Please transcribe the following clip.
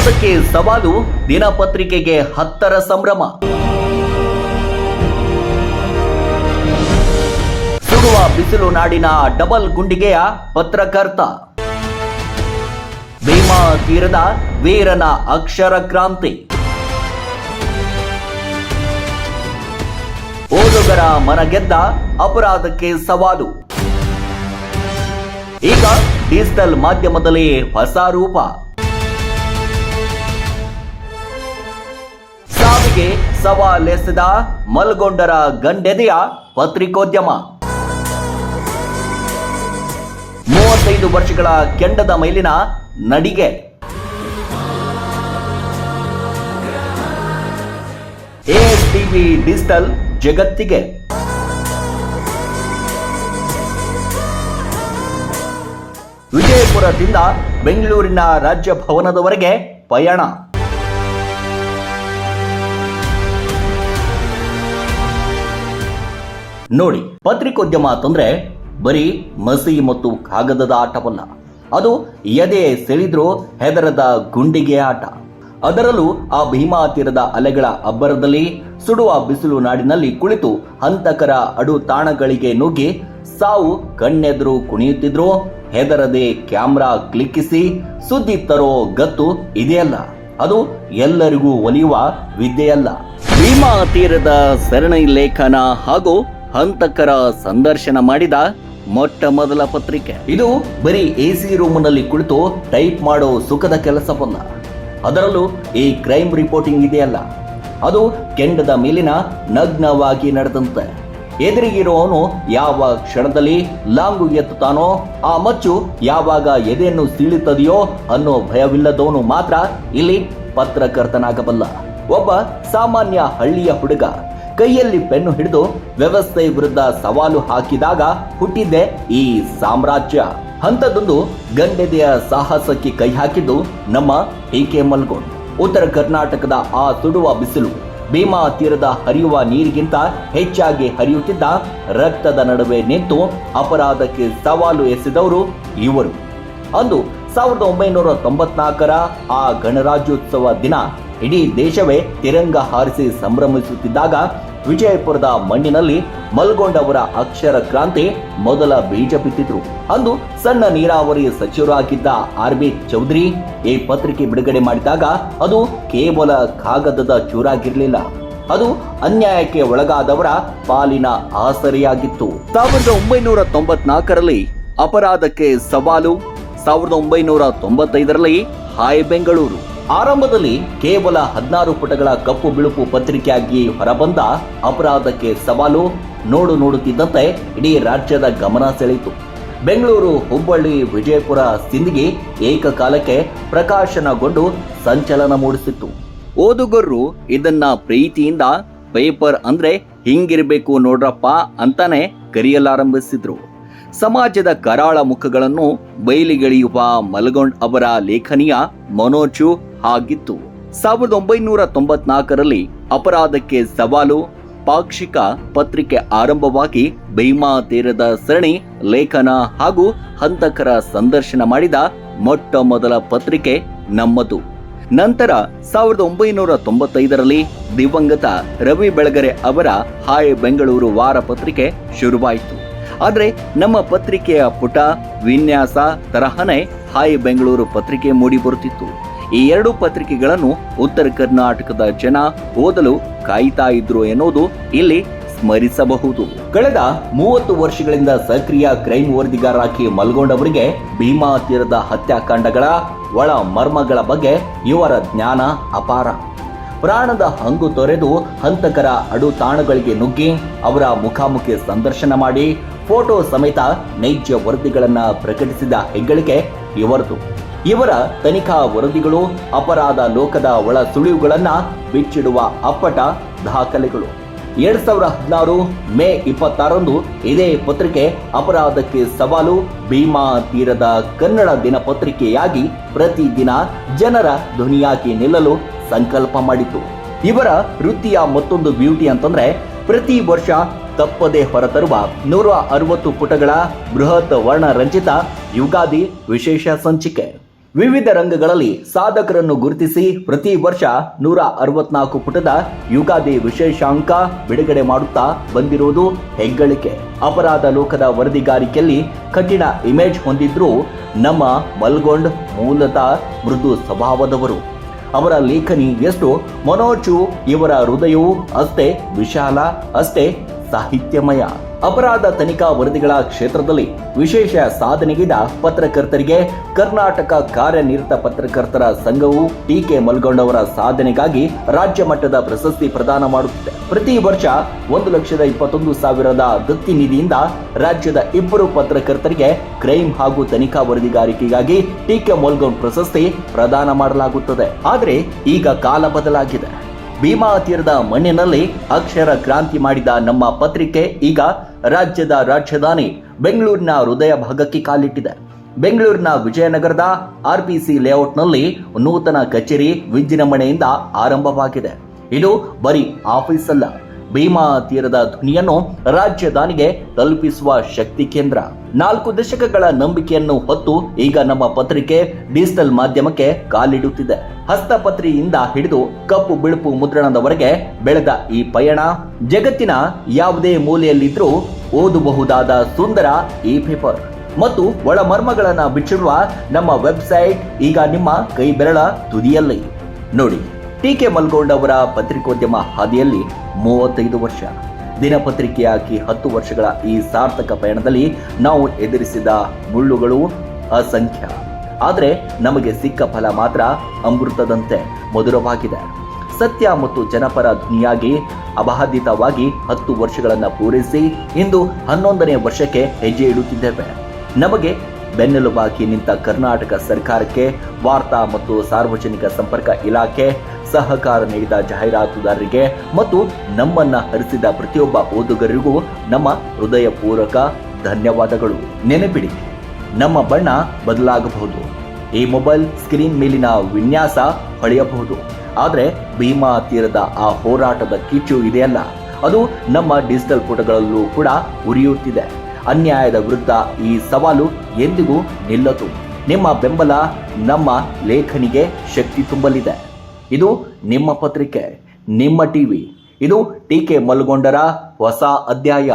ಅಪರಾಧಕ್ಕೆ ಸವಾಲು, ದಿನಪತ್ರಿಕೆಗೆ 10ರ ಸಂಭ್ರಮ. ಸುಡುವ ಬಿಸಿಲು ನಾಡಿನ ಡಬಲ್ ಗುಂಡಿಗೆಯ ಪತ್ರಕರ್ತ. ಭೀಮಾ ತೀರದ ವೀರನ ಅಕ್ಷರ ಕ್ರಾಂತಿ. ಓದುಗರ ಮನಗೆದ್ದ ಅಪರಾಧಕ್ಕೆ ಸವಾಲು. ಈಗ ಡಿಜಿಟಲ್ ಮಾಧ್ಯಮದಲ್ಲಿ ಹೊಸ ರೂಪ. ಸಾವಿಗೆ ಸವಾಲೆಸೆದ ಮಲ್ಗೊಂಡರ ಗಂಡೆದೆಯ ಪತ್ರಿಕೋದ್ಯಮ. 35 ವರ್ಷಗಳ ಕೆಂಡದ ಮೇಲಿನ ನಡಿಗೆ. ಎಎಸ್ಟಿವಿ ಡಿಜಿಟಲ್ ಜಗತ್ತಿಗೆ. ವಿಜಯಪುರದಿಂದ ಬೆಂಗಳೂರಿನ ರಾಜ್ಯ ಭವನದವರೆಗೆ ಪಯಣ. ನೋಡಿ, ಪತ್ರಿಕೋದ್ಯಮ ಅಂತಂದ್ರೆ ಬರೀ ಮಸಿ ಮತ್ತು ಕಾಗದದ ಆಟವಲ್ಲ. ಅದು ಎದೆ ಸೆಳೆದ್ರೂ ಹೆದರದ ಗುಂಡಿಗೆ ಆಟ. ಅದರಲ್ಲೂ ಆ ಭೀಮಾ ತೀರದ ಅಲೆಗಳ ಅಬ್ಬರದಲ್ಲಿ, ಸುಡುವ ಬಿಸಿಲು ನಾಡಿನಲ್ಲಿ ಕುಳಿತು ಹಂತಕರ ಅಡು ತಾಣಗಳಿಗೆ ನುಗ್ಗಿ ಸಾವು ಕಣ್ಣೆದುರು ಕುಣಿಯುತ್ತಿದ್ರು ಹೆದರದೆ ಕ್ಯಾಮ್ರಾ ಕ್ಲಿಕ್ಕಿಸಿ ಸುದ್ದಿ ತರೋ ಗತ್ತು ಇದೆಯಲ್ಲ, ಅದು ಎಲ್ಲರಿಗೂ ಒಲಿಯುವ ವಿದ್ಯೆಯಲ್ಲ. ಭೀಮಾ ತೀರದ ಸರಣಿ ಲೇಖನ ಹಾಗೂ ಹಂತಕರ ಸಂದರ್ಶನ ಮಾಡಿದ ಮೊಟ್ಟ ಮೊದಲ ಪತ್ರಿಕೆ. ಇದು ಬರೀ ಎಸಿ ರೂಮ್ನಲ್ಲಿ ಕುಳಿತು ಟೈಪ್ ಮಾಡೋ ಸುಖದ ಕೆಲಸವಲ್ಲ. ಅದರಲ್ಲೂ ಈ ಕ್ರೈಮ್ ರಿಪೋರ್ಟಿಂಗ್ ಇದೆಯಲ್ಲ, ಅದು ಕೆಂಡದ ಮೇಲಿನ ನಗ್ನವಾಗಿ ನಡೆದಂತೆ. ಎದುರಿಗಿರುವವನು ಯಾವ ಕ್ಷಣದಲ್ಲಿ ಲಾಂಗು ಎತ್ತುತ್ತಾನೋ, ಆ ಮಚ್ಚು ಯಾವಾಗ ಎದೆಯನ್ನು ಸೀಳುತ್ತದೆಯೋ ಅನ್ನೋ ಭಯವಿಲ್ಲದವನು ಮಾತ್ರ ಇಲ್ಲಿ ಪತ್ರಕರ್ತನಾಗಬಲ್ಲ. ಒಬ್ಬ ಸಾಮಾನ್ಯ ಹಳ್ಳಿಯ ಹುಡುಗ ಕೈಯಲ್ಲಿ ಪೆನ್ನು ಹಿಡಿದು ವ್ಯವಸ್ಥೆ ವಿರುದ್ಧ ಸವಾಲು ಹಾಕಿದಾಗ ಹುಟ್ಟಿದ್ದೆ ಈ ಸಾಮ್ರಾಜ್ಯ. ಅಂಥದ್ದೊಂದು ಗಂಡೆದೆಯ ಸಾಹಸಕ್ಕೆ ಕೈ ಹಾಕಿದ್ದು ನಮ್ಮ ಟಿ.ಕೆ. ಮಲ್ಗೊಂಡ್. ಉತ್ತರ ಕರ್ನಾಟಕದ ಆ ಸುಡುವ ಬಿಸಿಲು, ಭೀಮಾ ತೀರದ ಹರಿಯುವ ನೀರಿಗಿಂತ ಹೆಚ್ಚಾಗಿ ಹರಿಯುತ್ತಿದ್ದ ರಕ್ತದ ನಡುವೆ ನಿಂತು ಅಪರಾಧಕ್ಕೆ ಸವಾಲು ಎಸೆದವರು ಇವರು. ಅಂದು 1994ರ ಆ ಗಣರಾಜ್ಯೋತ್ಸವ ದಿನ ಇಡೀ ದೇಶವೇ ತಿರಂಗ ಹಾರಿಸಿ ಸಂಭ್ರಮಿಸುತ್ತಿದ್ದಾಗ ವಿಜಯಪುರದ ಮಣ್ಣಿನಲ್ಲಿ ಮಲ್ಗೊಂಡ್ ಅವರ ಅಕ್ಷರ ಕ್ರಾಂತಿ ಮೊದಲ ಬೀಜ ಬಿತ್ತಿದ್ರು. ಅಂದು ಸಣ್ಣ ನೀರಾವರಿ ಸಚಿವರಾಗಿದ್ದ ಆರ್.ಬಿ. ಚೌಧರಿ ಈ ಪತ್ರಿಕೆ ಬಿಡುಗಡೆ ಮಾಡಿದಾಗ ಅದು ಕೇವಲ ಕಾಗದದ ಚೂರಾಗಿರಲಿಲ್ಲ, ಅದು ಅನ್ಯಾಯಕ್ಕೆ ಒಳಗಾದವರ ಪಾಲಿನ ಆಸರೆಯಾಗಿತ್ತು. 1994ರಲ್ಲಿ ಅಪರಾಧಕ್ಕೆ ಸವಾಲು, 1995ರಲ್ಲಿ ಹಾಯ್ ಬೆಂಗಳೂರು. ಆರಂಭದಲ್ಲಿ ಕೇವಲ 16 ಪುಟಗಳ ಕಪ್ಪು ಬಿಳುಪು ಪತ್ರಿಕೆಯಾಗಿ ಹೊರಬಂದ ಅಪರಾಧಕ್ಕೆ ಸವಾಲು ನೋಡುತ್ತಿದ್ದಂತೆ ಇಡೀ ರಾಜ್ಯದ ಗಮನ ಸೆಳೆಯಿತು. ಬೆಂಗಳೂರು, ಹುಬ್ಬಳ್ಳಿ, ವಿಜಯಪುರ, ಸಿಂದಗಿ ಏಕಕಾಲಕ್ಕೆ ಪ್ರಕಾಶನಗೊಂಡು ಸಂಚಲನ ಮೂಡಿಸಿತ್ತು. ಓದುಗರು ಇದನ್ನ ಪ್ರೀತಿಯಿಂದ ಪೇಪರ್ ಅಂದ್ರೆ ಹಿಂಗಿರಬೇಕು ನೋಡ್ರಪ್ಪ ಅಂತಾನೆ ಕರೆಯಲಾರಂಭಿಸಿದ್ರು. ಸಮಾಜದ ಕರಾಳ ಮುಖಗಳನ್ನು ಬಯಲಿಗೆಳೆಯುವ ಮಲ್ಗೊಂಡ್ ಅವರ ಲೇಖನಿಯ ಮನೋಚು ಆಗಿತ್ತು. 1994ರಲ್ಲಿ ಅಪರಾಧಕ್ಕೆ ಸವಾಲು ಪಾಕ್ಷಿಕ ಪತ್ರಿಕೆ ಆರಂಭವಾಗಿ ಭೀಮಾ ತೀರದ ಸರಣಿ ಲೇಖನ ಹಾಗೂ ಹಂತಕರ ಸಂದರ್ಶನ ಮಾಡಿದ ಮೊಟ್ಟ ಮೊದಲ ಪತ್ರಿಕೆ ನಮ್ಮದು. ನಂತರ 1995ರಲ್ಲಿ ದಿವಂಗತ ರವಿ ಬೆಳಗೆರೆ ಅವರ ಹಾಯ್ ಬೆಂಗಳೂರು ವಾರ ಪತ್ರಿಕೆ ಶುರುವಾಯಿತು. ಆದರೆ ನಮ್ಮ ಪತ್ರಿಕೆಯ ಪುಟ ವಿನ್ಯಾಸ ತರಹನೇ ಹಾಯ್ ಬೆಂಗಳೂರು ಪತ್ರಿಕೆ ಮೂಡಿ ಬರುತ್ತಿತ್ತು. ಈ ಎರಡು ಪತ್ರಿಕೆಗಳನ್ನು ಉತ್ತರ ಕರ್ನಾಟಕದ ಜನ ಓದಲು ಕಾಯ್ತಾ ಇದ್ರು ಎನ್ನುವುದು ಇಲ್ಲಿ ಸ್ಮರಿಸಬಹುದು. ಕಳೆದ 30 ವರ್ಷಗಳಿಂದ ಸಕ್ರಿಯ ಕ್ರೈಮ್ ವರದಿಗಾರರಾಗಿ ಮಲ್ಗೊಂಡವರಿಗೆ ಭೀಮಾ ತೀರದ ಹತ್ಯಾಕಾಂಡಗಳ ಒಳ ಮರ್ಮಗಳ ಬಗ್ಗೆ ಇವರ ಜ್ಞಾನ ಅಪಾರ. ಪ್ರಾಣದ ಹಂಗು ತೊರೆದು ಹಂತಕರ ಅಡುತಾಣಗಳಿಗೆ ನುಗ್ಗಿ ಅವರ ಮುಖಾಮುಖಿ ಸಂದರ್ಶನ ಮಾಡಿ ಫೋಟೋ ಸಮೇತ ನೈಜ ವರದಿಗಳನ್ನ ಪ್ರಕಟಿಸಿದ ಹೆಗ್ಗಳಿಕೆ ಇವರದು. ಇವರ ತನಿಖಾ ವರದಿಗಳು ಅಪರಾಧ ಲೋಕದ ಒಳ ಸುಳಿವುಗಳನ್ನ ಬಿಚ್ಚಿಡುವ ಅಪ್ಪಟ ದಾಖಲೆಗಳು. 2016 ಮೇ 26ರಂದು ಇದೇ ಪತ್ರಿಕೆ ಅಪರಾಧಕ್ಕೆ ಸವಾಲು ಭೀಮಾ ತೀರದ ಕನ್ನಡ ದಿನಪತ್ರಿಕೆಯಾಗಿ ಪ್ರತಿದಿನ ಜನರ ಧ್ವನಿಯಾಗಿ ನಿಲ್ಲಲು ಸಂಕಲ್ಪ ಮಾಡಿತು. ಇವರ ವೃತ್ತಿಯ ಮತ್ತೊಂದು ಬ್ಯೂಟಿ ಅಂತಂದ್ರೆ ಪ್ರತಿ ವರ್ಷ ತಪ್ಪದೆ ಹೊರತರುವ 160 ಪುಟಗಳ ಬೃಹತ್ ವರ್ಣರಂಜಿತ ಯುಗಾದಿ ವಿಶೇಷ ಸಂಚಿಕೆ. ವಿವಿಧ ರಂಗಗಳಲ್ಲಿ ಸಾಧಕರನ್ನು ಗುರುತಿಸಿ ಪ್ರತಿ ವರ್ಷ 164 ಪುಟದ ಯುಗಾದಿ ವಿಶೇಷಾಂಕ ಬಿಡುಗಡೆ ಮಾಡುತ್ತಾ ಬಂದಿರುವುದು ಹೆಗ್ಗಳಿಕೆ. ಅಪರಾಧ ಲೋಕದ ವರದಿಗಾರಿಕೆಯಲ್ಲಿ ಕಠಿಣ ಇಮೇಜ್ ಹೊಂದಿದ್ರೂ ನಮ್ಮ ಮಲ್ಗೊಂಡ್ ಮೂಲತಃ ಮೃದು ಸ್ವಭಾವದವರು. ಅವರ ಲೇಖನಿ ಎಷ್ಟು ಮನೋಜು, ಇವರ ಹೃದಯವೂ ಅಷ್ಟೇ ವಿಶಾಲ, ಅಷ್ಟೇ ಸಾಹಿತ್ಯಮಯ. ಅಪರಾಧ ತನಿಖಾ ವರದಿಗಳ ಕ್ಷೇತ್ರದಲ್ಲಿ ವಿಶೇಷ ಸಾಧನೆಗಿದ ಪತ್ರಕರ್ತರಿಗೆ ಕರ್ನಾಟಕ ಕಾರ್ಯನಿರತ ಪತ್ರಕರ್ತರ ಸಂಘವು ಟಿ.ಕೆ. ಮಲ್ಗೊಂಡ್ ಅವರ ಸಾಧನೆಗಾಗಿ ರಾಜ್ಯ ಮಟ್ಟದ ಪ್ರಶಸ್ತಿ ಪ್ರದಾನ ಮಾಡುತ್ತಿದೆ. ಪ್ರತಿ ವರ್ಷ 1,21,000 ದತ್ತಿ ನಿಧಿಯಿಂದ ರಾಜ್ಯದ 2 ಪತ್ರಕರ್ತರಿಗೆ ಕ್ರೈಮ್ ಹಾಗೂ ತನಿಖಾ ವರದಿಗಾರಿಕೆಗಾಗಿ ಟಿ.ಕೆ. ಮಲ್ಗೊಂಡ್ ಪ್ರಶಸ್ತಿ ಪ್ರದಾನ ಮಾಡಲಾಗುತ್ತದೆ. ಆದರೆ ಈಗ ಕಾಲ ಬದಲಾಗಿದೆ. ಭೀಮಾ ತೀರದ ಮಣ್ಣಿನಲ್ಲಿ ಅಕ್ಷರ ಕ್ರಾಂತಿ ಮಾಡಿದ ನಮ್ಮ ಪತ್ರಿಕೆ ಈಗ ರಾಜ್ಯದ ರಾಜಧಾನಿ ಬೆಂಗಳೂರಿನ ಹೃದಯ ಭಾಗಕ್ಕೆ ಕಾಲಿಟ್ಟಿದೆ. ಬೆಂಗಳೂರಿನ ವಿಜಯನಗರದ ಆರ್ಪಿಸಿ ಲೇಔಟ್ನಲ್ಲಿ ನೂತನ ಕಚೇರಿ ವಿಜೃಂಭಣೆಯಿಂದ ಆರಂಭವಾಗಿದೆ. ಇದು ಬರೀ ಆಫೀಸ್ ಅಲ್ಲ, ಭೀಮಾ ತೀರದ ಧ್ವನಿಯನ್ನು ರಾಜಧಾನಿಗೆ ತಲುಪಿಸುವ ಶಕ್ತಿ ಕೇಂದ್ರ. 4 ದಶಕಗಳ ನಂಬಿಕೆಯನ್ನು ಹೊತ್ತು ಈಗ ನಮ್ಮ ಪತ್ರಿಕೆ ಡಿಜಿಟಲ್ ಮಾಧ್ಯಮಕ್ಕೆ ಕಾಲಿಡುತ್ತಿದೆ. ಹಸ್ತಪತ್ರಿಯಿಂದ ಹಿಡಿದು ಕಪ್ಪು ಬಿಳುಪು ಮುದ್ರಣದವರೆಗೆ ಬೆಳೆದ ಈ ಪಯಣ ಜಗತ್ತಿನ ಯಾವುದೇ ಮೂಲೆಯಲ್ಲಿದ್ರೂ ಓದಬಹುದಾದ ಸುಂದರ ಈ ಪೇಪರ್ ಮತ್ತು ಒಳಮರ್ಮಗಳನ್ನು ಬಿಚ್ಚಿಡುವ ನಮ್ಮ ವೆಬ್ಸೈಟ್ ಈಗ ನಿಮ್ಮ ಕೈ ಬೆರಳ ತುದಿಯಲ್ಲಿ. ನೋಡಿ, ಟಿ.ಕೆ. ಮಲ್ಗೊಂಡ್ ಅವರ ಪತ್ರಿಕೋದ್ಯಮ ಹಾದಿಯಲ್ಲಿ 35 ವರ್ಷ, ದಿನಪತ್ರಿಕೆಯಾಗಿ 10 ವರ್ಷಗಳ ಈ ಸಾರ್ಥಕ ಪಯಣದಲ್ಲಿ ನಾವು ಎದುರಿಸಿದ ಮುಳ್ಳುಗಳು ಅಸಂಖ್ಯ. ಆದರೆ ನಮಗೆ ಸಿಕ್ಕ ಫಲ ಮಾತ್ರ ಅಮೃತದಂತೆ ಮಧುರವಾಗಿದೆ. ಸತ್ಯ ಮತ್ತು ಜನಪರ ಧ್ವನಿಯಾಗಿ ಅಬಾಧಿತವಾಗಿ 10 ವರ್ಷಗಳನ್ನು ಪೂರೈಸಿ ಇಂದು 11ನೇ ವರ್ಷಕ್ಕೆ ಹೆಜ್ಜೆ ಇಡುತ್ತಿದ್ದೇವೆ. ನಮಗೆ ಬೆನ್ನೆಲುಬಾಗಿ ನಿಂತ ಕರ್ನಾಟಕ ಸರ್ಕಾರಕ್ಕೆ, ವಾರ್ತಾ ಮತ್ತು ಸಾರ್ವಜನಿಕ ಸಂಪರ್ಕ ಇಲಾಖೆ, ಸಹಕಾರ ನೀಡಿದ ಜಾಹೀರಾತುದಾರರಿಗೆ ಮತ್ತು ನಮ್ಮನ್ನ ಹರಿಸಿದ ಪ್ರತಿಯೊಬ್ಬ ಓದುಗರಿಗೂ ನಮ್ಮ ಹೃದಯಪೂರ್ವಕ ಧನ್ಯವಾದಗಳು. ನೆನಪಿಡಿ, ನಮ್ಮ ಬಣ್ಣ ಬದಲಾಗಬಹುದು, ಈ ಮೊಬೈಲ್ ಸ್ಕ್ರೀನ್ ಮೇಲಿನ ವಿನ್ಯಾಸ ಹೊಳೆಯಬಹುದು, ಆದರೆ ಭೀಮಾ ತೀರದ ಆ ಹೋರಾಟದ ಕಿಚ್ಚು ಇದೆಯಲ್ಲ, ಅದು ನಮ್ಮ ಡಿಜಿಟಲ್ ಪುಟಗಳಲ್ಲೂ ಕೂಡ ಉರಿಯುತ್ತಿದೆ. ಅನ್ಯಾಯದ ವಿರುದ್ಧ ಈ ಸವಾಲು ಎಂದಿಗೂ ನಿಲ್ಲದು. ನಿಮ್ಮ ಬೆಂಬಲ ನಮ್ಮ ಲೇಖನಿಗೆ ಶಕ್ತಿ ತುಂಬಲಿದೆ. ಇದು ನಿಮ್ಮ ಪತ್ರಿಕೆ, ನಿಮ್ಮ ಟಿವಿ. ಇದು ಟಿ.ಕೆ. ಮಲ್ಗೊಂಡರ ಹೊಸ ಅಧ್ಯಾಯ.